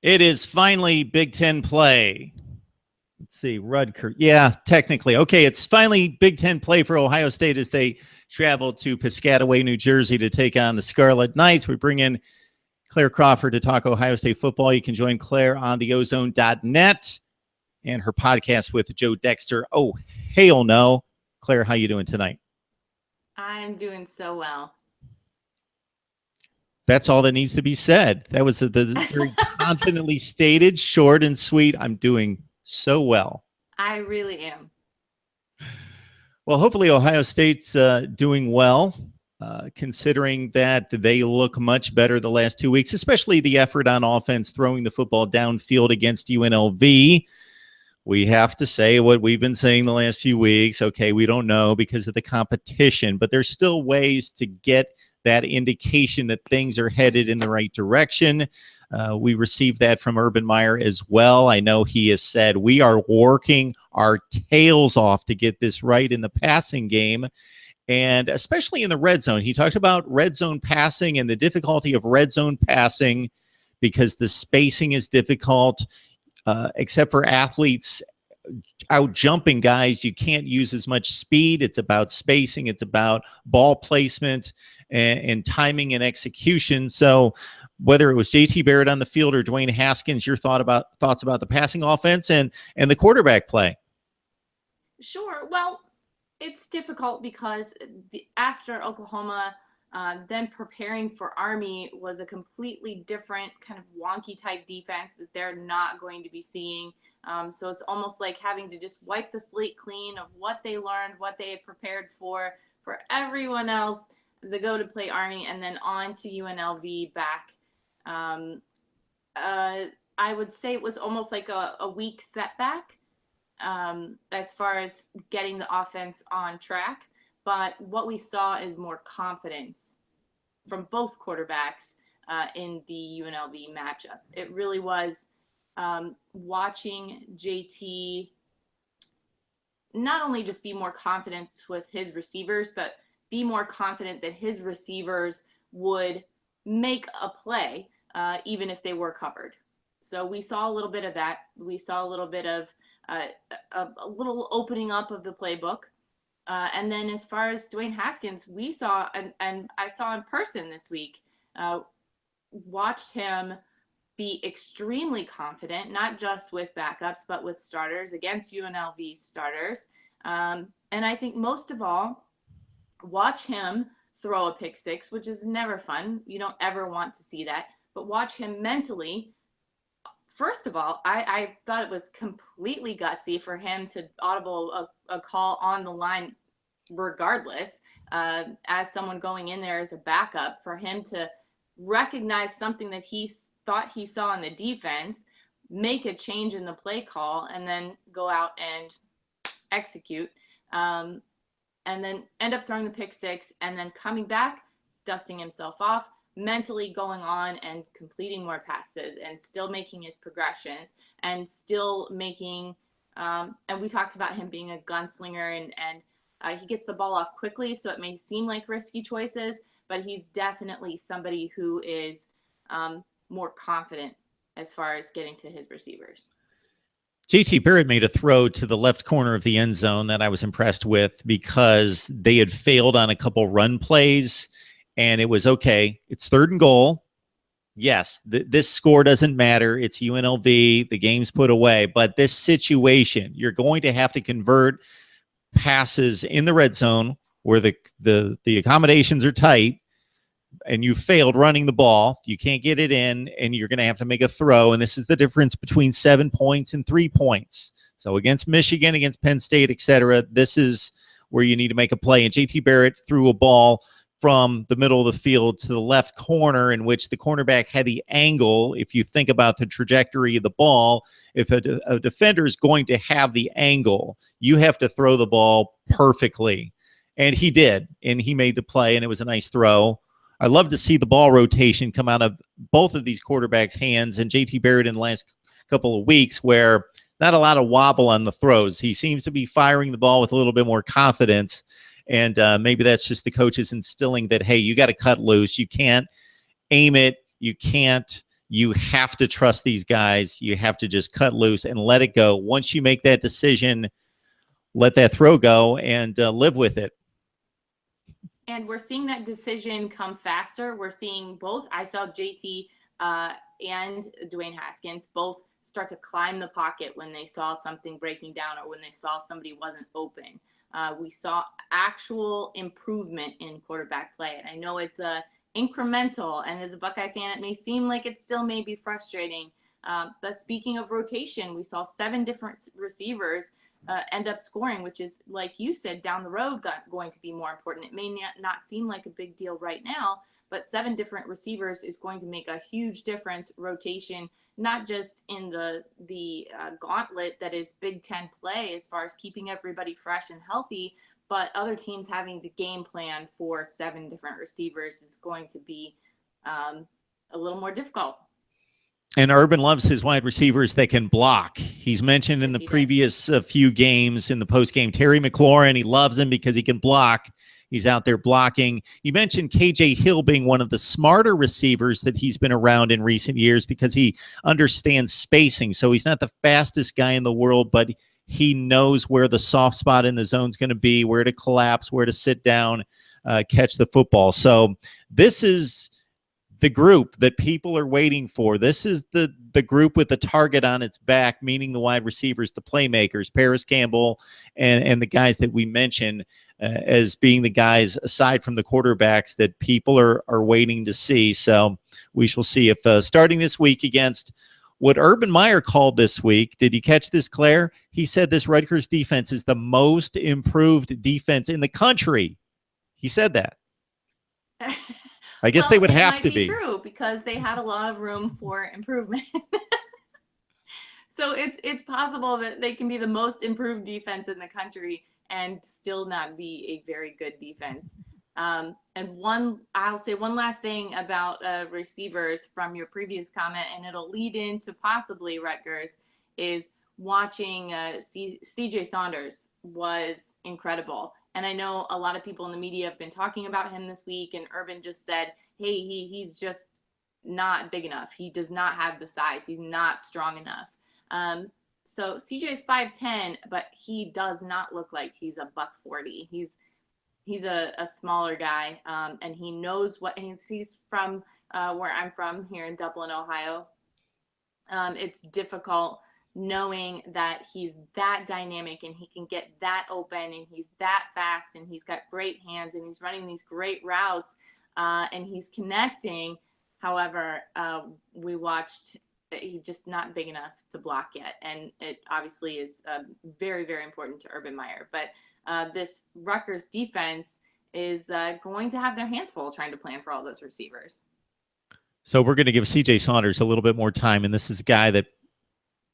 It is finally Big Ten play. Let's see, Rutgers. Yeah, technically. Okay, it's finally Big Ten play for Ohio State as they travel to Piscataway, New Jersey to take on the Scarlet Knights. We bring in Claire Crawford to talk Ohio State football. You can join Claire on theozone.net and her podcast with Joe Dexter. Oh, hail no. Claire, how you doing tonight? I'm doing so well. That's all that needs to be said. That was the very confidently stated, short and sweet. I'm doing so well. I really am. Well, hopefully Ohio State's doing well, considering that they look much better the last 2 weeks, especially the effort on offense, throwing the football downfield against UNLV. We have to say what we've been saying the last few weeks. Okay, we don't know because of the competition, but there's still ways to get that indication that things are headed in the right direction. We received that from Urban Meyer as well. I know he has said we are working our tails off to get this right in the passing game, and especially in the red zone. He talked about red zone passing and the difficulty of red zone passing because the spacing is difficult. Except for athletes out jumping guys, you can't use as much speed. It's about spacing. It's about ball placement and timing and execution. So whether it was JT Barrett on the field or Dwayne Haskins, your thoughts about the passing offense and the quarterback play? Sure. Well, it's difficult because after Oklahoma, then preparing for Army was a completely different kind of wonky type defense that they're not going to be seeing. So it's almost like having to just wipe the slate clean of what they learned, what they had prepared for everyone else, the go to play Army, and then on to UNLV back. I would say it was almost like a week setback as far as getting the offense on track. But what we saw is more confidence from both quarterbacks in the UNLV matchup. It really was watching JT not only just be more confident with his receivers, but be more confident that his receivers would make a play even if they were covered. So we saw a little bit of that. We saw a little bit of a little opening up of the playbook. And then as far as Dwayne Haskins, we saw, and I saw in person this week, watched him be extremely confident, not just with backups, but with starters against UNLV starters. And I think most of all, watch him throw a pick six, which is never fun. You don't ever want to see that, but watch him mentally. First of all, I thought it was completely gutsy for him to audible a call on the line regardless, as someone going in there as a backup, for him to recognize something that he thought he saw in the defense, make a change in the play call, and then go out and execute, and then end up throwing the pick six, and then coming back, dusting himself off, mentally going on and completing more passes and still making his progressions and still making and we talked about him being a gunslinger and he gets the ball off quickly, so it may seem like risky choices, but he's definitely somebody who is more confident as far as getting to his receivers. JT Barrett made a throw to the left corner of the end zone that I was impressed with because they had failed on a couple run plays. And it was, okay, it's 3rd and goal. Yes, this score doesn't matter. It's UNLV. The game's put away. But this situation, you're going to have to convert passes in the red zone where the accommodations are tight and you failed running the ball. You can't get it in, and you're going to have to make a throw. And this is the difference between 7 points and 3 points. So against Michigan, against Penn State, etc., this is where you need to make a play. And JT Barrett threw a ball from the middle of the field to the left corner, in which the cornerback had the angle. If you think about the trajectory of the ball, if a defender is going to have the angle, you have to throw the ball perfectly. And he did, and he made the play, and it was a nice throw. I love to see the ball rotation come out of both of these quarterbacks' hands, and JT Barrett in the last couple of weeks, where not a lot of wobble on the throws. He seems to be firing the ball with a little bit more confidence. And maybe that's just the coaches instilling that, hey, you got to cut loose. You can't aim it. You can't, You have to trust these guys. You have to just cut loose and let it go. Once you make that decision, let that throw go and live with it. And we're seeing that decision come faster. We're seeing both. I saw JT and Dwayne Haskins both start to climb the pocket when they saw something breaking down or when they saw somebody wasn't open. We saw actual improvement in quarterback play. And I know it's incremental. And as a Buckeye fan, it may seem like it still may be frustrating. But speaking of rotation, we saw 7 different receivers end up scoring, which is, like you said, down the road going to be more important. It may not seem like a big deal right now, but 7 different receivers is going to make a huge difference. Rotation, not just in the gauntlet that is Big Ten play as far as keeping everybody fresh and healthy, but other teams having to game plan for 7 different receivers is going to be a little more difficult. And Urban loves his wide receivers that can block. He's mentioned in the previous few games in the postgame, Terry McLaurin, he loves him because he can block. He's out there blocking. You mentioned KJ Hill being one of the smarter receivers that he's been around in recent years because he understands spacing. So he's not the fastest guy in the world, but he knows where the soft spot in the zone is going to be, where to collapse, where to sit down, catch the football. So this is the group that people are waiting for. This is the group with the target on its back, meaning the wide receivers, the playmakers, Paris Campbell, and the guys that we mentioned as being the guys, aside from the quarterbacks, that people are waiting to see. So we shall see if starting this week against what Urban Meyer called this week. Did you catch this, Claire? He said this Rutgers defense is the most improved defense in the country. He said that. I guess they would have to be true because they had a lot of room for improvement. So it's possible that they can be the most improved defense in the country and still not be a very good defense. And I'll say one last thing about receivers from your previous comment, and it'll lead into possibly Rutgers, is watching CJ Saunders was incredible. And I know a lot of people in the media have been talking about him this week, and Urban just said, hey, he's just not big enough. He does not have the size. He's not strong enough. So CJ is 5'10", but he does not look like he's a $140. He's a smaller guy, and he knows what, and he's from where I'm from here in Dublin, Ohio. It's difficult knowing that he's that dynamic and he can get that open and he's that fast and he's got great hands and he's running these great routes and he's connecting. However, we watched he's just not big enough to block yet. And it obviously is very, very important to Urban Meyer. But this Rutgers defense is going to have their hands full trying to plan for all those receivers. So we're going to give CJ Saunders a little bit more time. And this is a guy that,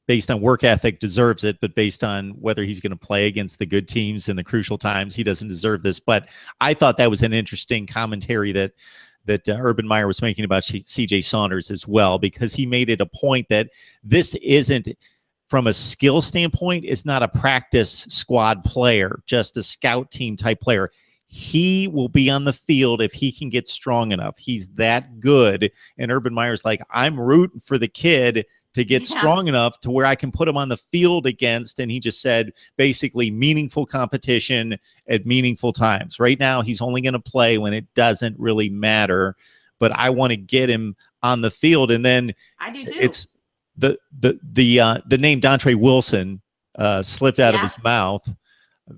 based on work ethic, deserves it, but based on whether he's going to play against the good teams in the crucial times, he doesn't deserve this. But I thought that was an interesting commentary that Urban Meyer was making about CJ Saunders as well, because he made it a point that this isn't, from a skill standpoint, is not a practice squad player, just a scout team type player. He will be on the field if he can get strong enough. He's that good. And Urban Meyer's like, I'm rooting for the kid to get strong enough to where I can put him on the field against. And he just said, basically, meaningful competition at meaningful times. Right now, he's only going to play when it doesn't really matter. But I want to get him on the field. And then I do too. It's the name Dontre Wilson slipped out of his mouth,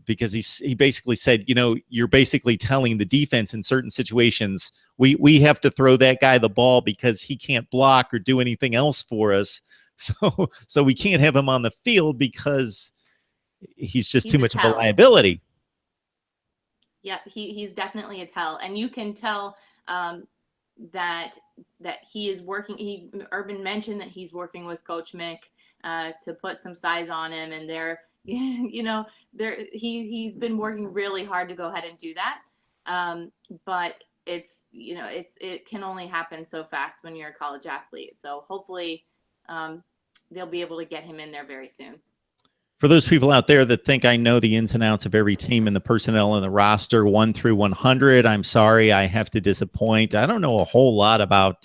because he basically said, you know, you're basically telling the defense in certain situations, we have to throw that guy the ball because he can't block or do anything else for us. So we can't have him on the field because he's too much of a liability. Yeah, he's definitely a tell. And you can tell that he is working. Urban mentioned that he's working with Coach Mick to put some size on him, and they're, you know, he's been working really hard to go ahead and do that. But it's, you know, it can only happen so fast when you're a college athlete. So hopefully they'll be able to get him in there very soon. For those people out there that think I know the ins and outs of every team and the personnel and the roster 1 through 100, I'm sorry, I have to disappoint. I don't know a whole lot about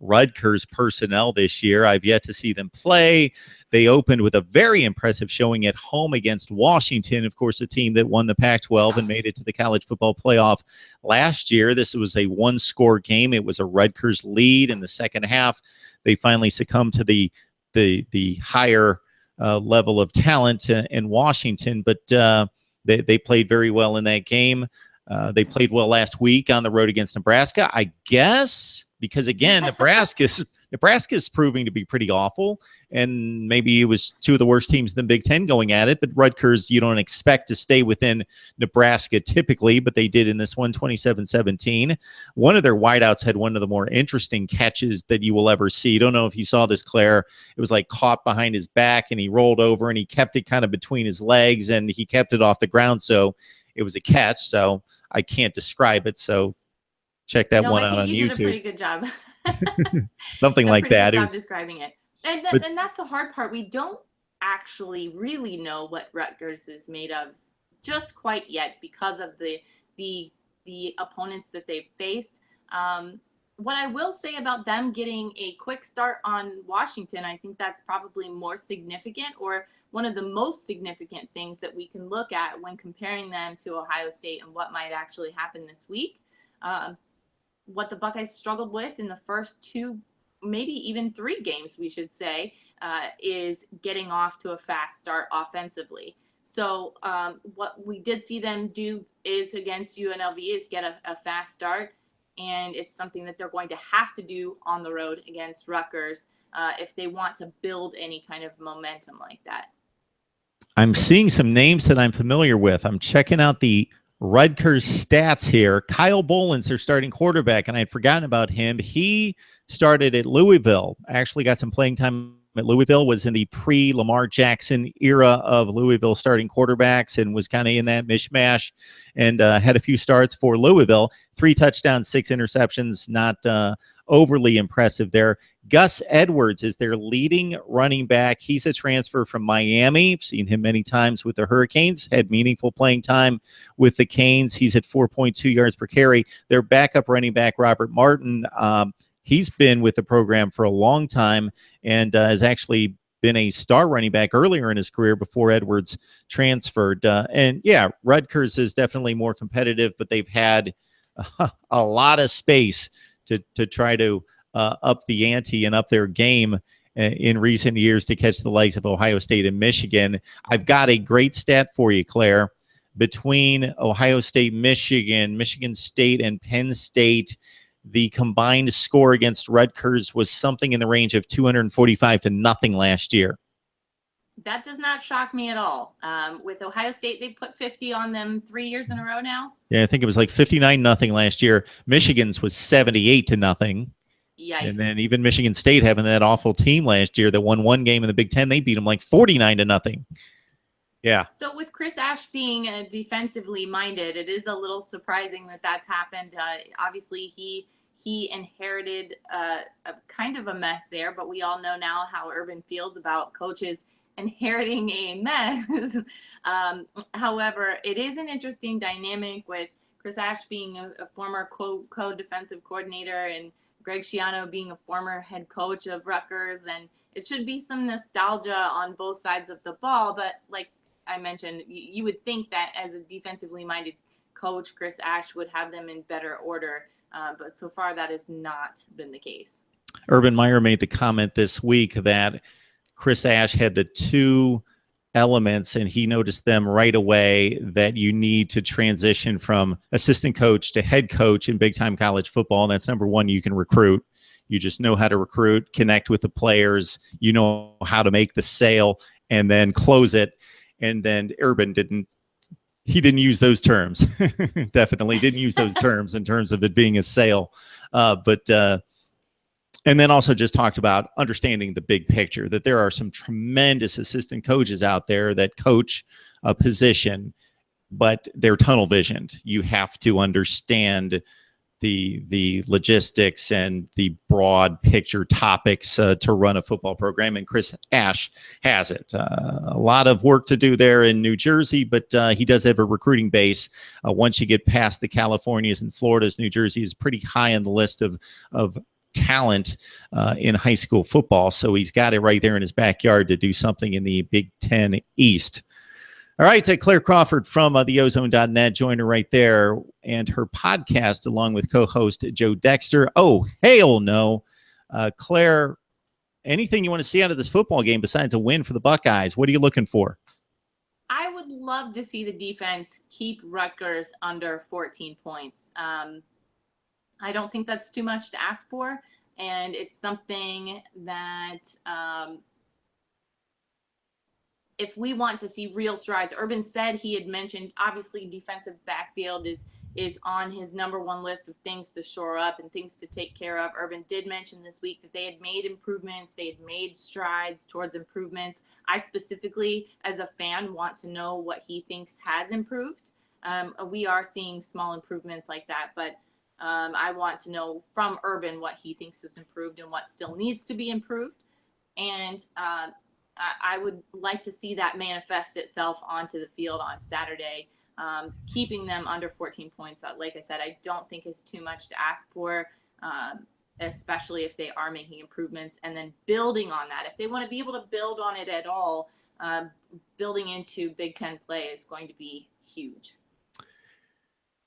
Rutgers personnel this year. I've yet to see them play. They opened with a very impressive showing at home against Washington, of course, a team that won the Pac-12 and made it to the college football playoff last year. This was a one-score game. It was a Rutgers lead in the second half. They finally succumbed to the higher level of talent in Washington, but they played very well in that game. They played well last week on the road against Nebraska, I guess, because again, Nebraska's proving to be pretty awful, and maybe it was two of the worst teams in the Big Ten going at it, but Rutgers, you don't expect to stay within Nebraska typically, but they did in this one, 27-17. One of their wideouts had one of the more interesting catches that you will ever see. Don't know if you saw this, Claire. It was like caught behind his back, and he rolled over, and he kept it kind of between his legs, and he kept it off the ground, so it was a catch, so I can't describe it, so check that one out on YouTube. You did a pretty good job. Something like that. It was describing it. And that's the hard part. We don't actually really know what Rutgers is made of just quite yet because of the opponents that they've faced. What I will say about them getting a quick start on Washington, I think that's probably more significant, or one of the most significant things that we can look at when comparing them to Ohio State and what might actually happen this week. What the Buckeyes struggled with in the first two, maybe even three games, we should say, is getting off to a fast start offensively. So what we did see them do is against UNLV is get a fast start, and it's something that they're going to have to do on the road against Rutgers if they want to build any kind of momentum like that. I'm seeing some names that I'm familiar with. I'm checking out the Rutgers stats here. Kyle Boland's their starting quarterback, and I had forgotten about him. He started at Louisville, actually got some playing time at Louisville, was in the pre-Lamar Jackson era of Louisville starting quarterbacks, and was kind of in that mishmash, and had a few starts for Louisville. 3 touchdowns, 6 interceptions, not overly impressive there. Gus Edwards is their leading running back. He's a transfer from Miami. I've seen him many times with the Hurricanes, had meaningful playing time with the Canes. He's at 4.2 yards per carry. Their backup running back, Robert Martin, he's been with the program for a long time and has actually been a star running back earlier in his career before Edwards transferred. And yeah, Rutgers is definitely more competitive, but they've had a lot of space to try to up the ante and up their game in recent years to catch the likes of Ohio State and Michigan. I've got a great stat for you, Claire. Between Ohio State, Michigan State, and Penn State, the combined score against Rutgers was something in the range of 245-0 last year. That does not shock me at all. With Ohio State, they put 50 on them 3 years in a row now. Yeah, I think it was like 59-0 last year. Michigan's was 78-0. Yikes. And then even Michigan State having that awful team last year that won one game in the Big Ten, they beat them like 49-0. Yeah. So with Chris Ash being defensively minded, it is a little surprising that that's happened. Obviously, he inherited a kind of a mess there, but we all know now how Urban feels about coaches inheriting a mess. However, it is an interesting dynamic with Chris Ash being a former co-defensive coordinator and Greg Schiano being a former head coach of Rutgers, and it should be some nostalgia on both sides of the ball. But like I mentioned, you would think that as a defensively minded coach, Chris Ash would have them in better order. But so far, that has not been the case. Urban Meyer made the comment this week that Chris Ash had the two elements, and he noticed them right away, that you need to transition from assistant coach to head coach in big-time college football. And that's number one, you can recruit. You just know how to recruit, connect with the players. You know how to make the sale and then close it. And then Urban didn't use those terms. Definitely didn't use those terms in terms of it being a sale. And then also just talked about understanding the big picture, that there are some tremendous assistant coaches out there that coach a position, but they're tunnel visioned. You have to understand the logistics and the broad picture topics to run a football program, and Chris Ash has it. A lot of work to do there in New Jersey, but he does have a recruiting base. Once you get past the Californias and Floridas, New Jersey is pretty high on the list of talent in high school football. So he's got it right there in his backyard to do something in the Big Ten East. All right, Claire Crawford from theozone.net, joined her right there, and her podcast along with co-host Joe Dexter. Oh, hell no. Claire, anything you want to see out of this football game besides a win for the Buckeyes? What are you looking for? I would love to see the defense keep Rutgers under 14 points. I don't think that's too much to ask for, and it's something that if we want to see real strides, Urban said he had mentioned, obviously, defensive backfield is on his number one list of things to shore up and things to take care of. Urban did mention this week that they had made improvements. They had made strides towards improvements. I specifically, as a fan, want to know what he thinks has improved. We are seeing small improvements like that, but I want to know from Urban what he thinks has improved and what still needs to be improved. And I would like to see that manifest itself onto the field on Saturday. Keeping them under 14 points, like I said, I don't think is too much to ask for, especially if they are making improvements, and then building on that. If they want to be able to build on it at all, building into Big Ten play is going to be huge.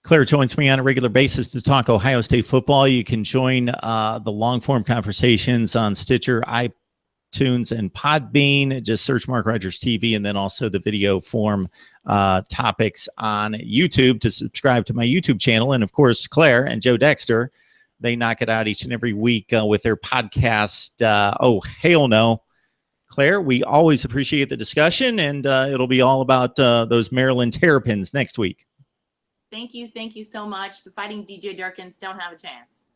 Claire joins me on a regular basis to talk Ohio State football. You can join the long-form conversations on Stitcher, iTunes, and Podbean. Just search Mark Rogers TV, and then also the video form topics on YouTube to subscribe to my YouTube channel. And of course, Claire and Joe Dexter, they knock it out each and every week with their podcast. Oh, hell no. Claire, we always appreciate the discussion, and it'll be all about those Maryland Terrapins next week. Thank you so much. The Fighting DJ Durkins don't have a chance.